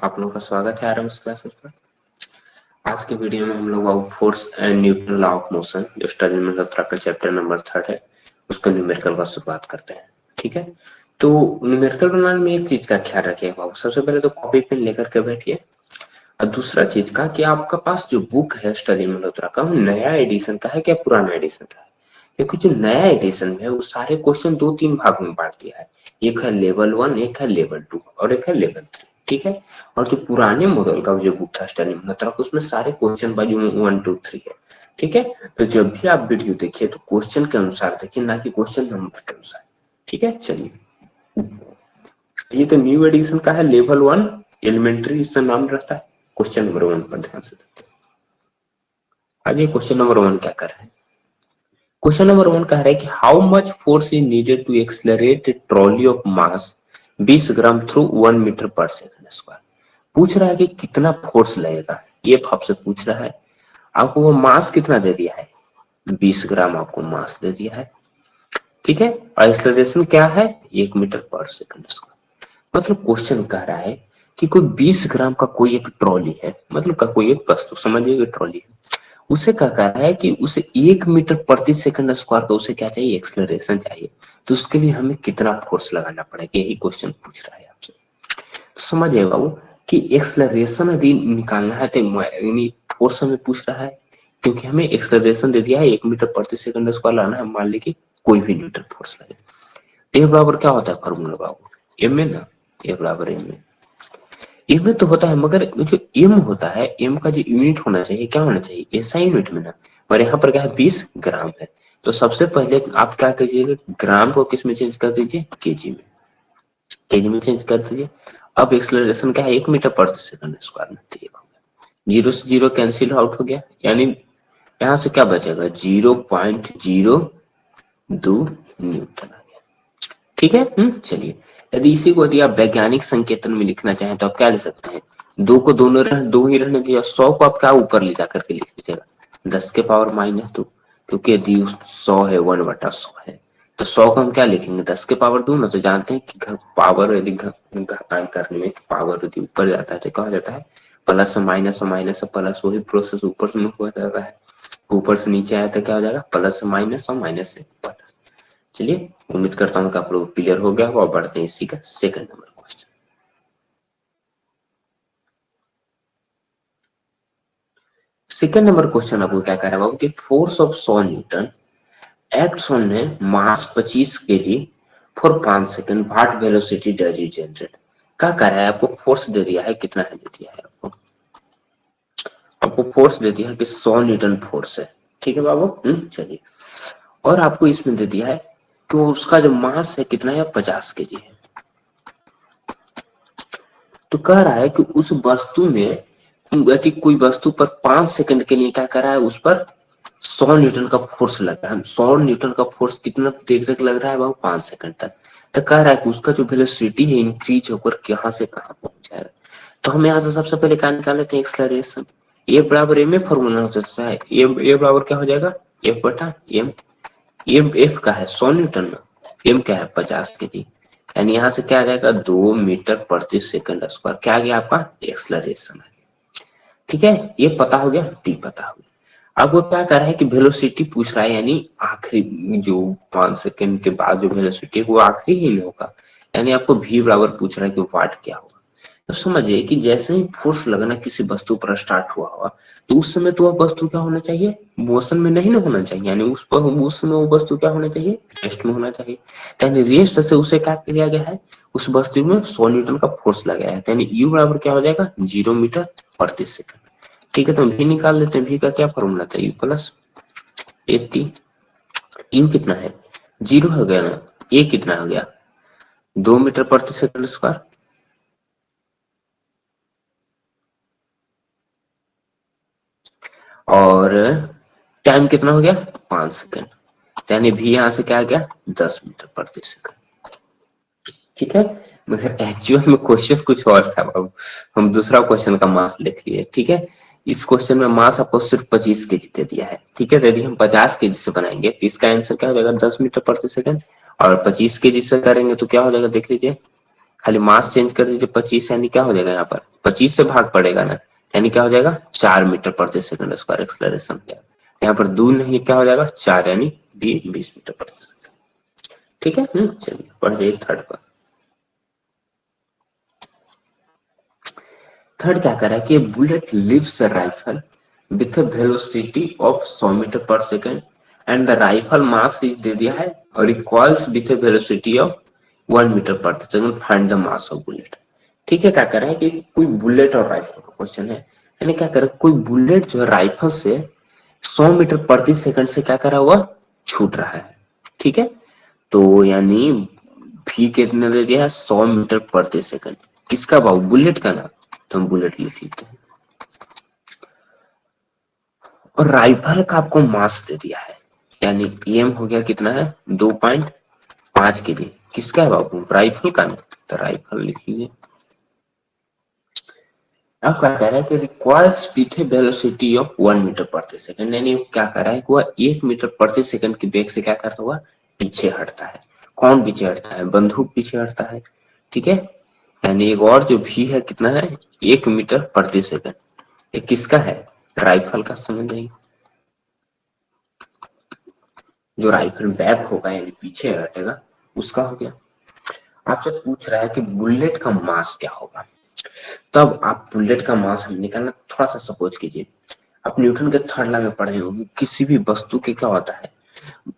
आप लोगों का स्वागत है आरएमएस क्लासेस पर। आज के वीडियो में हम लोग अब force and Newton law of motion जो स्टडी मल्होत्रा का चैप्टर नंबर 3 है उसका न्यूमेरिकल का शुरुआत करते हैं। ठीक है, तो न्यूमेरिकल बनाने में एक चीज का ख्याल रखिएगा बाबू, सबसे पहले तो कॉपी पेन लेकर के बैठिए और दूसरा चीज का कि आपका पास जो बुक है स्टडी मल्होत्रा का वो नया एडिशन का है क्या पुराना एडिशन का है, क्योंकि जो नया एडिशन है वो सारे क्वेश्चन 2-3 भाग में बांट दिया है। एक है लेवल 1, एक है लेवल 2 और एक है लेवल 3। ठीक है, और जो पुराने मॉडल का जो बुक था स्टडी मल्होत्रा का उसमें सारे क्वेश्चन बाजू में 1, 2, 3 है। ठीक है, तो जब भी आप वीडियो देखिए तो क्वेश्चन के अनुसार देखिए, ना कि क्वेश्चन नंबर के अनुसार। ठीक है, चलिए ये तो न्यू एडिशन का है लेवल 1 एलिमेंट्री, इसका नाम रहता है। क्वेश्चन नंबर 1 पर ध्यान से देखते हैं। आगे क्वेश्चन नंबर 1 क्या कर रहे हैं। क्वेश्चन नंबर 1 कह रहा है कि how much force is needed to accelerate trolley of mass 20 gram through 1 metre पर सेकंड स्क्वायर। पूछ रहा है कि कितना फोर्स लगेगा, ये आपसे पूछ रहा है। आपको वो मास कितना दे दिया है, 20 ग्राम आपको मास दे दिया है। ठीक है, और एक्सलरेशन क्या है, 1 मीटर पर सेकंड स्क्वायर। मतलब क्वेश्चन कह रहा है कि कोई 20 ग्राम का कोई एक ट्रॉली है, मतलब का कोई एक वस्तु समझिए ट्रॉली है, उसे क्या कर रहा है कि उसे 1 मीटर प्रति सेकंड स्क्वायर का उसे क्या चाहिए, एक्सलरेशन चाहिए। तो उसके लिए हमें कितना फोर्स लगाना पड़ेगा, यही क्वेश्चन पूछ रहा है आपसे। तो समझिए बाबू कि एक्सलरेशन यदि निकालना है तो फोर्स हमें पूछ रहा है, क्योंकि हमें एक्सलरेशन दे दिया है 1 मीटर प्रति सेकंड स्क्वायर लाना है। मान लीजिए कोई भी न्यूटन फोर्स लगे, ए बराबर क्या होता है फॉर्मूला बाबू, एम में ना, ए बराबर एम में। एम में तो होता है, मगर जो एम होता है, एम का जो यूनिट होना चाहिए क्या होना चाहिए, ऐसा यूनिट में ना। और यहाँ पर क्या है, 20 ग्राम है। तो सबसे पहले आप क्या कीजिएगा, ग्राम को किस में चेंज कर दीजिए, केजी में। केजी में चेंज कर दीजिए। अब एक्सलरेशन क्या है, 1 मीटर प्रति सेकंड स्क्वायर में। ठीक है, जीरो से जीरो कैंसिल आउट हो गया, यानी यहाँ से क्या बचेगा, 0.02 न्यूटन आ गया। ठीक है, चलिए यदि इसी को यदि आप वैज्ञानिक संकेतन में लिखना चाहें तो आप क्या लिख सकते हैं, दो को दोनों दो ही रहने दीजिए, 100 को आप क्या ऊपर ले जाकर के लिख दीजिएगा 10 के पावर -2, क्योंकि यदि 100 है 1/100 है तो 100 को हम क्या लिखेंगे, 10 के पावर 2 ना। तो जानते हैं कि पावर यदि घातांक करने में पावर यदि ऊपर जाता है तो क्या हो जाता है, प्लस माइनस माइनस प्लस, वही प्रोसेस ऊपर से हो जाता है। ऊपर से नीचे आया तो क्या हो जाएगा, प्लस से माइनस और माइनस से प्लस। चलिए उम्मीद करता हूँ कि आप लोग क्लियर हो गया और बढ़ते हैं इसी का second number question. Second number question आपको क्या कह रहा है बाबू कि force of 100 Newton acts on mass 25 KG for 5 second, what velocity does it generate. क्या कह रहा है, आपको फोर्स दे दिया है, कितना है दे दिया है आपको फोर्स दे दिया है कि 100 न्यूटन फोर्स है। ठीक है बाबू, चलिए, और आपको इसमें दे दिया है कि उसका जो मास है कितना है, 50 केजी है। तो कह रहा है कि उस वस्तु में यदि कोई वस्तु पर 5 सेकंड के लिए क्या कर रहा है, उस पर 100 न्यूटन का फोर्स लग रहा है। 100 न्यूटन का फोर्स कितना देर तक लग रहा है बाबू, 5 सेकंड तक। तो कह रहा है कि उसका जो वेलोसिटी है इंक्रीज होकर कहां से कहां पहुंच जाएगा। तो हम यहाँ से सबसे पहले क्या निकाल लेते हैं, एक्सलरेशन। ए बराबर एम में फॉर्मूला हो सकता है, ए बराबर क्या हो जाएगा, एफ बटा एम। एम एफ का है 100 न्यूटन में, एम क्या है 50 के जी, यानी यहाँ से क्या आ जाएगा 2 मीटर प्रति सेकंड स्क्वायर। क्या आ गया आपका, एक्सलरेशन। ठीक है, ये पता हो गया, टी पता हो गया। अब वो क्या कर रहा है कि वेलोसिटी पूछ रहा है, यानी आखिरी जो 5 सेकंड के बाद जो वेलोसिटी है वो आखिरी ही नहीं होगा, यानी आपको v बराबर पूछ रहा है कि वाट क्या होगा। तो समझिए कि जैसे ही फोर्स लगना किसी वस्तु पर स्टार्ट हुआ होगा तो उस समय तो वह वस्तु क्या होना चाहिए, मोशन में नहीं ना होना चाहिए, यानी उस समय वो वस्तु क्या होना चाहिए, रेस्ट में होना चाहिए। यानी रेस्ट से उसे क्या किया गया है, उस वस्तु में 100 न्यूटन का फोर्स लगाया है, यानी यू बराबर क्या हो जाएगा, 0 मीटर प्रति सेकंड। ठीक है, तो भी निकाल लेते हैं, भी का क्या फॉर्मूला था, यू प्लस 80। यू कितना है, 0 हो गया ना, ए कितना हो गया, 2 मीटर प्रति सेकंड स्क्वायर। और टाइम कितना हो गया, 5 सेकंड, यानी भी यहां से क्या आ गया, 10 मीटर प्रति सेकंड। ठीक है, मगर एक्चुअल में क्वेश्चन कुछ और था बाबू, हम दूसरा क्वेश्चन का मास लिख लिए। ठीक है, इस क्वेश्चन में मास आपको सिर्फ 25 केजी दे दिया है। ठीक है, यदि हम 50 केजी से बनाएंगे तो इसका आंसर क्या हो जाएगा, 10 मीटर प्रति सेकंड। और 25 केजी से करेंगे तो क्या हो जाएगा, देख लीजिए खाली मास चेंज कर दीजिए 25, यानी क्या हो जाएगा यहाँ पर 25 से भाग पड़ेगा ना, यानी क्या हो जाएगा 4 मीटर प्रति सेकंड स्क्वायर एक्सलरेशन। यहाँ पर 2 नहीं, क्या हो जाएगा 4, यानी 20 मीटर प्रति सेकंड। ठीक है, चलिए पढ़ जाइए थर्ड पर। थर्ड क्या कर रहा है कि bullet leaves a rifle with velocity of 100 metre per second and the rifle mass is दे दिया है और recoils with velocity of 1 metre per second, find the mass of bullet. ठीक है, क्या कर रहा है कि कोई बुलेट और राइफल का क्वेश्चन है, यानी क्या कर रहा है कोई बुलेट जो है राइफल से 100 मीटर प्रति सेकंड से क्या कर रहा हुआ छूट रहा है। ठीक है, तो यानी भी कितने दे दिया है 100 मीटर प्रति सेकंड, किसका भाव बुलेट का ना, तो हम बुलेट लिख लेते हैं। और राइफल का आपको मास दे दिया है, यानी एम हो गया कितना है 2.5 kg, किसका है बाबू राइफल का ना, तो राइफल लिख लीजिए। अब क्या कह रहा है कि requires with velocity of 1 meter प्रति सेकंड, यानी क्या कर रहा है वह 1 मीटर प्रति सेकंड की वेग से क्या करता हुआ पीछे हटता है। कौन पीछे हटता है, बंदूक पीछे हटता है। ठीक है, यानी एक और जो भी है कितना है 1 मीटर प्रति सेकंड, ये किसका है राइफल का, समझ नहीं। जो राइफल बैक होगा यानी पीछे हटेगा उसका हो गया। आपसे पूछ रहा है कि बुलेट का मास क्या होगा, तब आप बुलेट का मास हम निकालना, थोड़ा सा सपोज कीजिए आप न्यूटन के थर्ड लॉ में पढ़े होंगे, किसी भी वस्तु के क्या होता है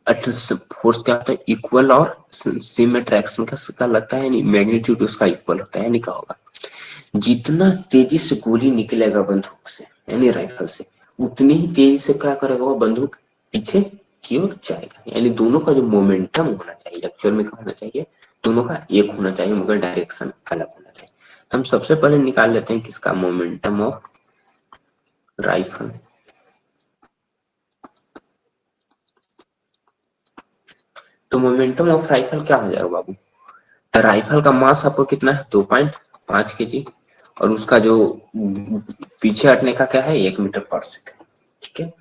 फोर्स क्या होता है इक्वल और सिमेट्रिक एक्शन का लगता है, यानी मैग्नीट्यूड उसका इक्वल होता है, यानी क्या होगा जितना तेजी से गोली निकलेगा बंदूक से यानी राइफल से, उतनी ही तेजी से क्या करेगा वो बंदूक पीछे की ओर जाएगा। यानी दोनों का जो मोमेंटम होना चाहिए एक्चुअल में क्या होना चाहिए, दोनों का एक होना चाहिए मगर डायरेक्शन अलग होना चाहिए। हम सबसे पहले निकाल लेते हैं किसका मोमेंटम ऑफ राइफल। तो मोमेंटम ऑफ राइफल क्या हो जाएगा बाबू, तो राइफल का मास आपको कितना है 2.5 kg और उसका जो पीछे हटने का क्या है 1 मीटर पर सेकंड। ठीक है,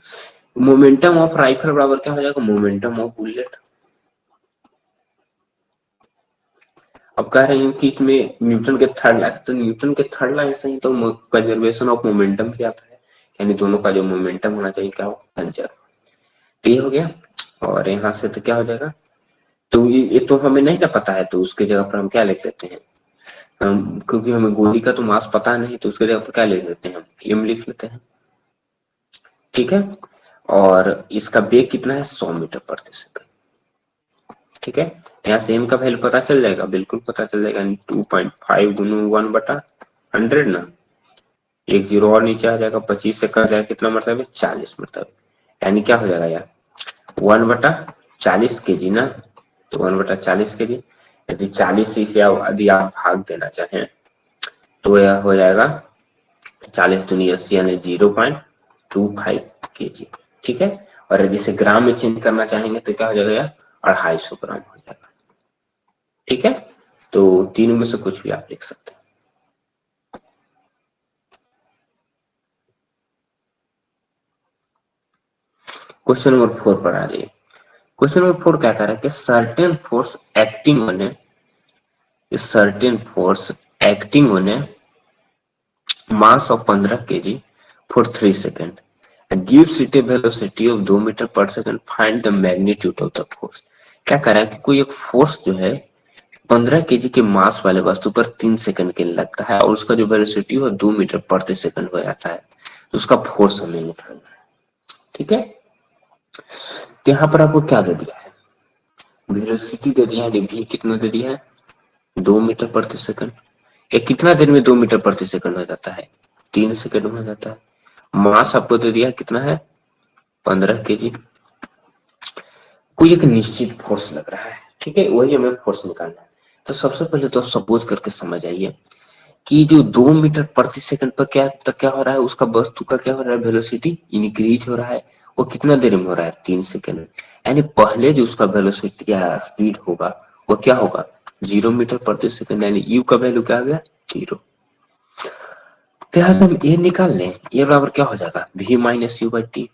मोमेंटम ऑफ राइफल बराबर क्या हो जाएगा मोमेंटम ऑफ बुलेट। अब कह रहे हैं कि इसमें न्यूटन के थर्ड लॉ, तो न्यूटन के थर्ड लॉ से ही तो कंजर्वेशन ऑफ मोमेंटम भी आता है, यानी दोनों का जो मोमेंटम होना चाहिए क्या हो कंजर्व। तो ये हो गया, और यहाँ से तो क्या हो जाएगा, तो ये तो हमें नहीं ना पता है, तो उसके जगह पर हम क्या लिख लेते हैं क्योंकि हमें गोली का तो मास पता नहीं, तो उसके जगह पर क्या लिख लेते हैं हम एम लिख लेते हैं। ठीक है, और इसका वेग कितना है 100 मीटर प्रति सेकंड। ठीक है, यहाँ से एम का वैल्यू पता चल जाएगा, बिल्कुल पता चल जाएगा, 2.5 गुना 1/100 ना, एक जीरो और नीचे आ जाएगा, 25 से कट जाएगा कितना मतलब है 40 मतलब, यानी क्या हो जाएगा यार 1/40 kg ना, तो 1/40 kg, यदि 40 से यदि आप भाग देना चाहें तो यह हो जाएगा 40 दूनी 80 यानी 0.25 kg। ठीक है, और यदि इसे ग्राम में चेंज करना चाहेंगे तो क्या हो जाएगा यार 250 ग्राम हो जाएगा। ठीक है, तो तीनों में से कुछ भी आप लिख सकते हैं। क्वेश्चन नंबर 4 पर आ जाइए। क्वेश्चन नंबर 4 क्या कर रहा है कि certain force acting on A mass of 15 kg for 3 seconds and gives it a velocity of 2 metre पर second, find the magnitude of the force. क्या कर रहा है कि कोई एक फोर्स जो है 15 kg के मास वाले वस्तु पर 3 सेकंड के लिए लगता है और उसका जो वेलोसिटी है 2 मीटर प्रति सेकंड हो जाता है, तो उसका फोर्स हमें निकालना है। ठीक है, तो यहाँ पर आपको क्या दे दिया है वेलोसिटी दे दिया है, v कितना दे दिया है 2 मीटर प्रति सेकंड, ये कितना देर में 2 मीटर प्रति सेकंड हो जाता है 3 सेकंड में हो जाता है। मास आपको दे दिया कितना है 15 kg, कोई एक निश्चित फोर्स लग रहा है। ठीक है, वही हमें फोर्स निकालना है। तो सबसे पहले तो सपोज करके समझ आइए कि जो 2 मीटर प्रति सेकंड पर क्या हो रहा है, उसका वस्तु का क्या हो रहा है वेलोसिटी इंक्रीज हो रहा है, वो कितना देर में हो रहा है 3 सेकंड में, यानी पहले जो उसका वेलोसिटी या स्पीड होगा वो क्या होगा 0 मीटर प्रति सेकंड, यानी यू का वैल्यू क्या आ गया 0। तो यहाँ से हम ए निकाल लें, ये बराबर क्या हो जाएगा v minus you by T.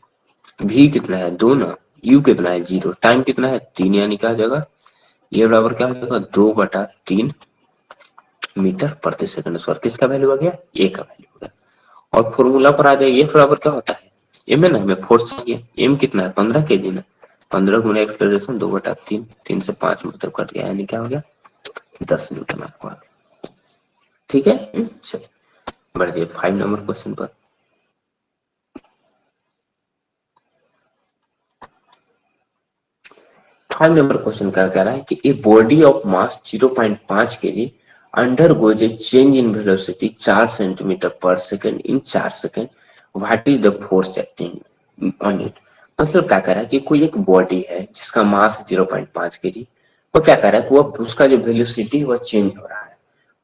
v कितना है 2 ना, u कितना है 0, टाइम कितना है 3, यानी क्या हो जाएगा ये बराबर क्या हो जाएगा 2/3 मीटर प्रति सेकंड स्क्वायर। किसका वैल्यू आ गया? ए का वैल्यू आ गया। और फॉर्मूला पर आ जाए, ये बराबर क्या होता है? एम है ना, हमें फोर्स चाहिए। एम कितना है? 15 केजी ना। 15 गुना एक्सलेरेशन 2/3, 3 से 5 मतलब कट गया, यानी क्या हो गया? 10 न्यूटन स्क्वायर। ठीक है, चलिए बढ़िए 5 नंबर क्वेश्चन पर। 5 नंबर क्वेश्चन क्या कह रहा है कि a body of mass 0.5 kg undergoes a change in velocity 4 centimetre per second in 4 second. What is the force acting on it? मतलब क्या कह रहा है कि कोई एक बॉडी है जिसका मास है 0.5 केजी। वो क्या कह रहा है कि वो उसका जो वेलोसिटी है वह चेंज हो रहा है,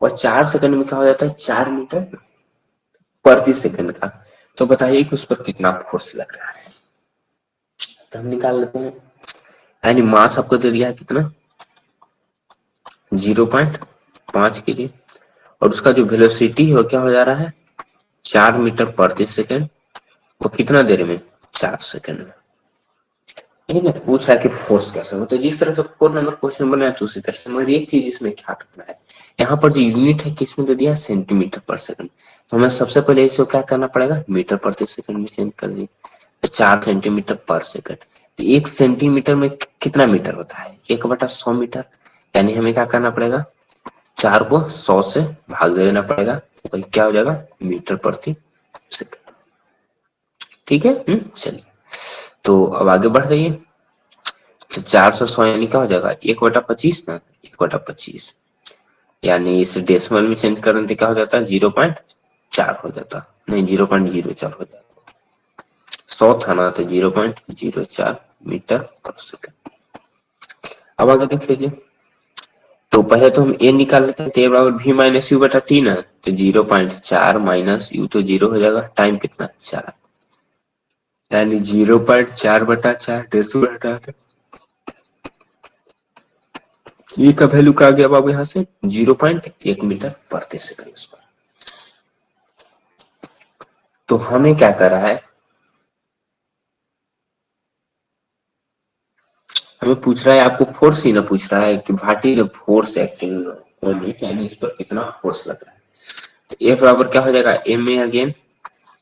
और 4 सेकंड में क्या हो जाता है? 4 मीटर प्रति सेकंड का। तो बताइए कि उस पर कितना फोर्स लग रहा है। तो हम निकाल लेते हैं। यानी मास आपको दे दिया है कितना? 0.5 केजी, और उसका जो वेलोसिटी है वो क्या हो जा रहा है? 4 मीटर प्रति सेकंड। वो कितना देर में? 4 सेकंड में। लेकिन पूछ रहा है कि फोर्स कैसे हो, तो जिस तरह से 4 नंबर क्वेश्चन बनाया तो उसी तरह से, मगर एक चीज इसमें ख्याल रखना है, यहाँ पर जो यूनिट है किसमें दे दिया है? Centimetre per second. तो हमें सबसे पहले इसे क्या करना पड़ेगा? मीटर प्रति सेकंड में चेंज कर दिए, तो 4 सेंटीमीटर पर सेकंड। तो 1 सेंटीमीटर में कितना मीटर होता है? 1/100 मीटर। यानी हमें क्या करना पड़ेगा? 4 को 100 से भाग दे देना पड़ेगा, वही क्या हो जाएगा? मीटर प्रति सेकंड। ठीक है, चलिए तो अब आगे बढ़ जाइए। तो 400 यानी क्या हो जाएगा? 1/25 ना, 1/25। यानी इसे डेसिमल में चेंज करने से क्या हो जाता है? 0.4 हो जाता, नहीं 0.04 हो जाता। 100 था ना, तो 0.04 मीटर पर सेकंड। अब आगे देख लीजिए। तो पहले तो हम ए निकाल लेते हैं, तो ए बराबर भी माइनस यू बटा टी ना, तो 0.4 माइनस यू तो 0 हो जाएगा। टाइम कितना? 4, यानी 0.4/4 डेसिमल हटा के ई का वैल्यू क्या आ गया बाबू? यहाँ से 0.1 मीटर प्रति सेकंड स्क्वायर। तो हमें क्या कर रहा है? हमें पूछ रहा है, आपको फोर्स ही ना पूछ रहा है कि what is the force acting on it, यानी इस पर कितना फोर्स लग रहा है। तो ए बराबर क्या हो जाएगा? एम में अगेन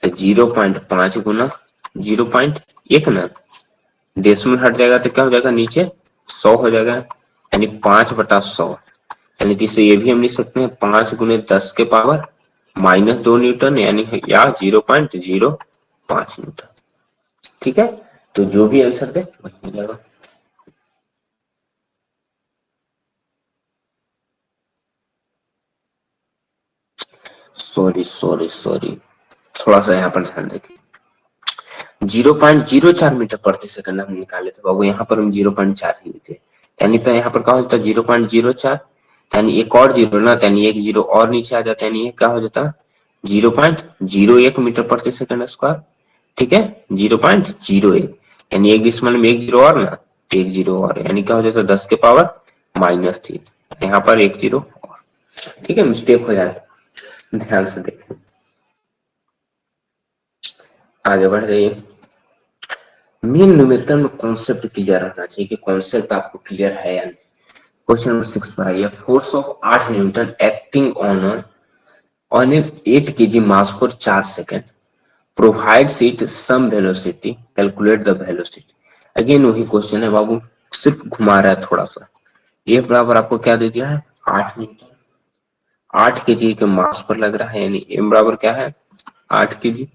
0.5 गुना 0.1 ना, डेसिमल हट जाएगा तो क्या हो जाएगा? नीचे 100 हो जाएगा, यानी 5/100। यानी जिससे ये भी हम लिख सकते हैं 5 गुने 10 के पावर -2 न्यूटन, यानी या 0.05 न्यूटन। ठीक है, तो जो भी आंसर दे वही हो जाएगा। सॉरी सॉरी सॉरी, थोड़ा सा यहाँ पर ध्यान देंगे। 0.04 मीटर प्रति सेकंड हम निकाले थे बाबू, यहाँ पर हम 0.4 ही लिखे, यानी पर यहाँ पर क्या होता है? 0.04, यानी एक और जीरो ना, यानी एक जीरो और नीचे आ जाता है, यानी ये क्या हो जाता है? 0.01 मीटर प्रति सेकंड स्क्वायर। ठीक है, 0.01, यानी एक डिसिमल में एक जीरो और ना, तो एक जीरो और, यानी क्या हो जाता है? 10 के पावर -3। यहाँ पर एक जीरो और। ठीक है, मिस्टेक हो जाए, ध्यान से देखें। आगे बढ़ जाइए। मेन न्यूमेरिकल में कॉन्सेप्ट क्लियर रहना चाहिए कि कॉन्सेप्ट आपको क्लियर है या नहीं। क्वेश्चन नंबर 6 पर आइए। Force of 8 newton acting on a 8 kg mass for 4 seconds provides it some velocity, calculate the velocity. Again वही क्वेश्चन है बाबू, सिर्फ घुमा रहा है थोड़ा सा। ये बराबर आपको क्या दे दिया है? 8 न्यूटन। 8 केजी के मास पर लग रहा है, यानी एम बराबर क्या है? 8 केजी।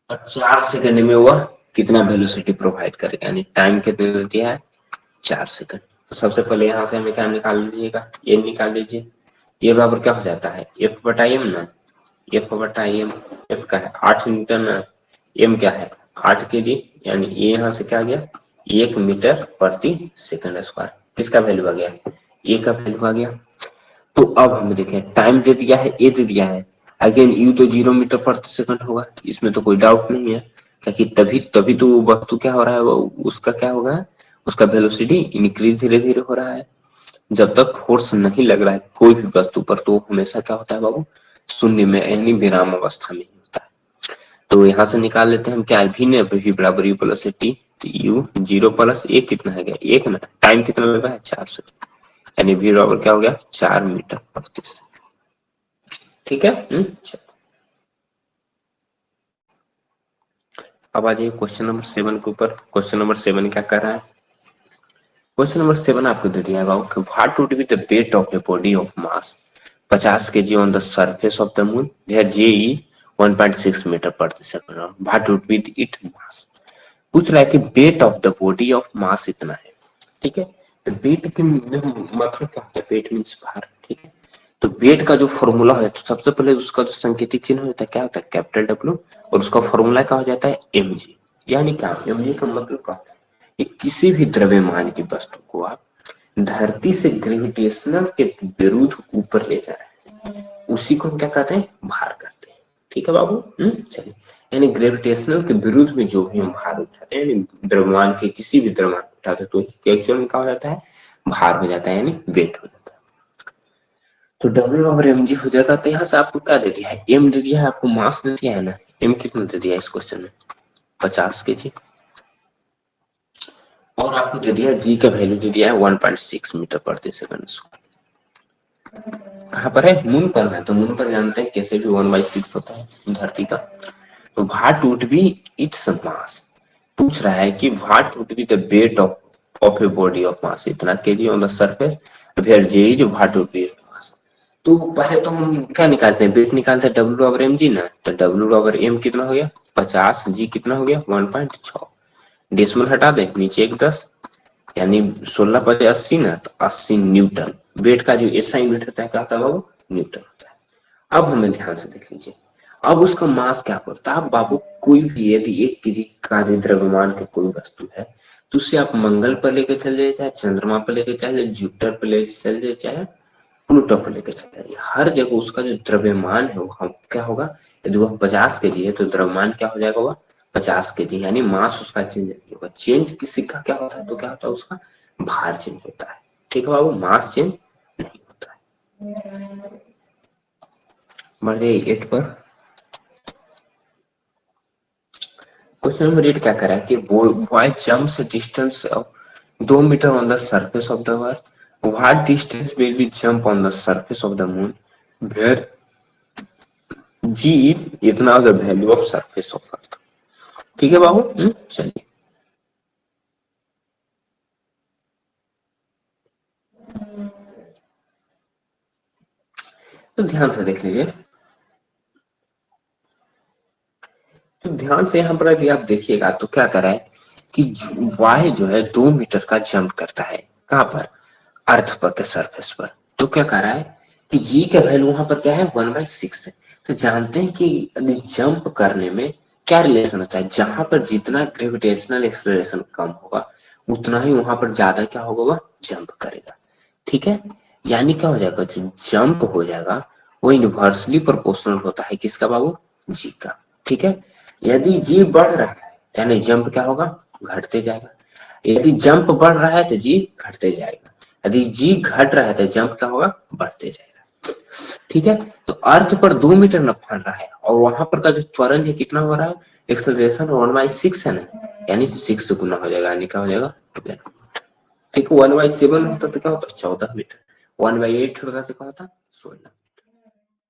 और 4 सेकंड में वह कितना वेलोसिटी प्रोवाइड करेगा, यानी टाइम कितने दे दिया है? 4 सेकंड। तो सबसे पहले यहां से हमें क्या निकाल लीजिएगा? ये निकाल लीजिए। ये बराबर क्या हो जाता है? एफ बटा एम ना, एफ बटा एम। एफ का है 8 न्यूटन ना, एम क्या है? 8 केजी, यानी ये यहाँ से क्या आ गया? 1 मीटर प्रति सेकंड स्क्वायर। किसका वैल्यू आ गया? ए का वैल्यू आ गया। तो अब हम देखें, टाइम दे दिया है, ए दे दिया है। अगेन यू तो 0 मीटर प्रति सेकंड होगा, इसमें तो कोई डाउट नहीं है, क्योंकि तभी तभी तो वस्तु क्या हो रहा है, वो उसका क्या होगा? उसका वेलोसिटी इंक्रीज धीरे धीरे हो रहा है। जब तक फोर्स नहीं लग रहा है कोई भी वस्तु पर, तो हमेशा क्या होता है बाबू? शून्य में, यानी विराम अवस्था में होता है। तो यहाँ से निकाल लेते हैं हम क्या? भी ने भी बराबर यू प्लस टी, तो यू 0 प्लस ए कितना है? 1 ना, टाइम कितना लग रहा है? 4 सेकंड। यानी v बराबर क्या हो गया 4 मीटर प्रति सेकंड। ठीक है। अब आ जाइए क्वेश्चन नंबर 7 के ऊपर। क्वेश्चन नंबर 7 क्या कर रहा है? क्वेश्चन नंबर 7 आपको दे दिया है कि what would be the weight of a body of mass 50 kg on the surface of the moon where J is 1.6 metre प्रति second. What would be it mass. पूछ रहा है कि weight of the body of mass इतना है। ठीक है। तो वेट के मतलब क्या होता है? वेट मीन्स भार। ठीक है। तो वेट का जो फॉर्मूला है, तो सबसे पहले उसका जो सांकेतिक चिन्ह होता है क्या होता है? Capital W. और उसका फॉर्मूला क्या हो जाता है? mg। यानी क्या? mg का मतलब क्या होता है? कि किसी भी द्रव्यमान की वस्तु को आप धरती से ग्रेविटेशनल के विरुद्ध ऊपर ले जा रहे हैं, उसी को हम क्या कहते हैं? भार कहते हैं। ठीक है बाबू। चलिए, यानी ग्रेविटेशनल के विरुद्ध में जो भी हम भार उठाते हैं, यानी द्रव्यमान के किसी भी द्रव्यमान को उठाते हैं, तो एक्चुअल में क्या हो जाता है? भार हो जाता है, यानी वेट हो जाता है। तो डब्ल्यू ओवर एम जी हो जाता। तो यहाँ से आपको क्या दे दिया है? एम दे दिया है, आपको मास दे दिया है ना। एम कितना दे दिया है इस क्वेश्चन में? 50 kg। और आपको दे दिया जी का वैल्यू दे दिया है 1.6 मीटर प्रति सेकंड। कहाँ पर है? मून पर है। तो मून पर जानते हैं कैसे भी 1/6 होता है धरती का। तो what would be its mass. पूछ रहा है कि what would be the weight of a body of mass इतना K G on the surface where J is what would be mass. तो पहले तो हम क्या निकालते हैं? वेट निकालते हैं डब्ल्यू ओवर एम जी ना। तो डब्ल्यू ओवर एम कितना हो गया? 50। जी कितना हो गया? 1.6। डेसिमल हटा दे, नीचे एक 10, यानी 16 पचे 80 ना, तो 80 न्यूटन। वेट का जो एसआई यूनिट होता है क्या होता है बाबू? न्यूटन होता है। अब हमें ध्यान से देख लीजिए, अब उसका मास क्या करता है? अब बाबू कोई भी यदि 1 kg का द्रव्यमान की कोई वस्तु है, तो उसे आप मंगल पर लेकर चल जाए, चाहे चंद्रमा पर लेकर चले, जुपिटर पर लेकर चल जाए, चाहे प्लूटो पर लेकर चल जाइए, हर जगह उसका जो द्रव्यमान है वो क्या होगा? यदि वह 50 kg है तो द्रव्यमान क्या हो जाएगा? वह 50 kg, यानी मास उसका चेंज नहीं होगा। चेंज किसी का क्या होता है? तो क्या होता है? उसका भार चेंज होता है। ठीक है बाबू, मास चेंज नहीं होता है। बढ़ जाइए 8 पर। क्वेश्चन नंबर 8 क्या करा है कि boy jumps a distance of 2 meter on the surface of the earth. What distance will be jump on the surface of the moon where g इतना the value of surface of earth। ठीक है बाबू। चलिए, तो ध्यान से देख लीजिए। तो ध्यान से यहाँ पर यदि आप देखिएगा तो क्या करा है कि वाय जो है 2 मीटर का जंप करता है। कहाँ पर? अर्थ पर के सरफेस पर। तो क्या कर रहा है कि जी का वैल्यू वहां पर क्या है? 1/6 है। तो जानते हैं कि जंप करने में क्या रिलेशन होता है? जहां पर जितना ग्रेविटेशनल एक्सलरेशन कम होगा, उतना ही वहां पर ज्यादा क्या होगा? वह जंप करेगा। ठीक है। यानी क्या हो जाएगा? जो जंप हो जाएगा वो इनवर्सली प्रोपोर्शनल होता है किसका बाबू? जी का। ठीक है। यदि जी बढ़ रहा है यानी जंप क्या होगा? घटते जाएगा। यदि जंप बढ़ रहा है तो जी घटते जाएगा। यदि जी घट रहा है तो जंप क्या होगा? बढ़ते जाएगा। ठीक है। तो अर्थ पर 2 मीटर न फैल रहा है और वहां पर का जो त्वरण है कितना हो रहा है? एक्सेलरेशन 1/6 है ना, यानी 6 गुना हो जाएगा, यानी क्या हो जाएगा? 12। ठीक है। 1/7 होता तो क्या होता? 14 मीटर। 1/8 होता तो क्या होता? 16।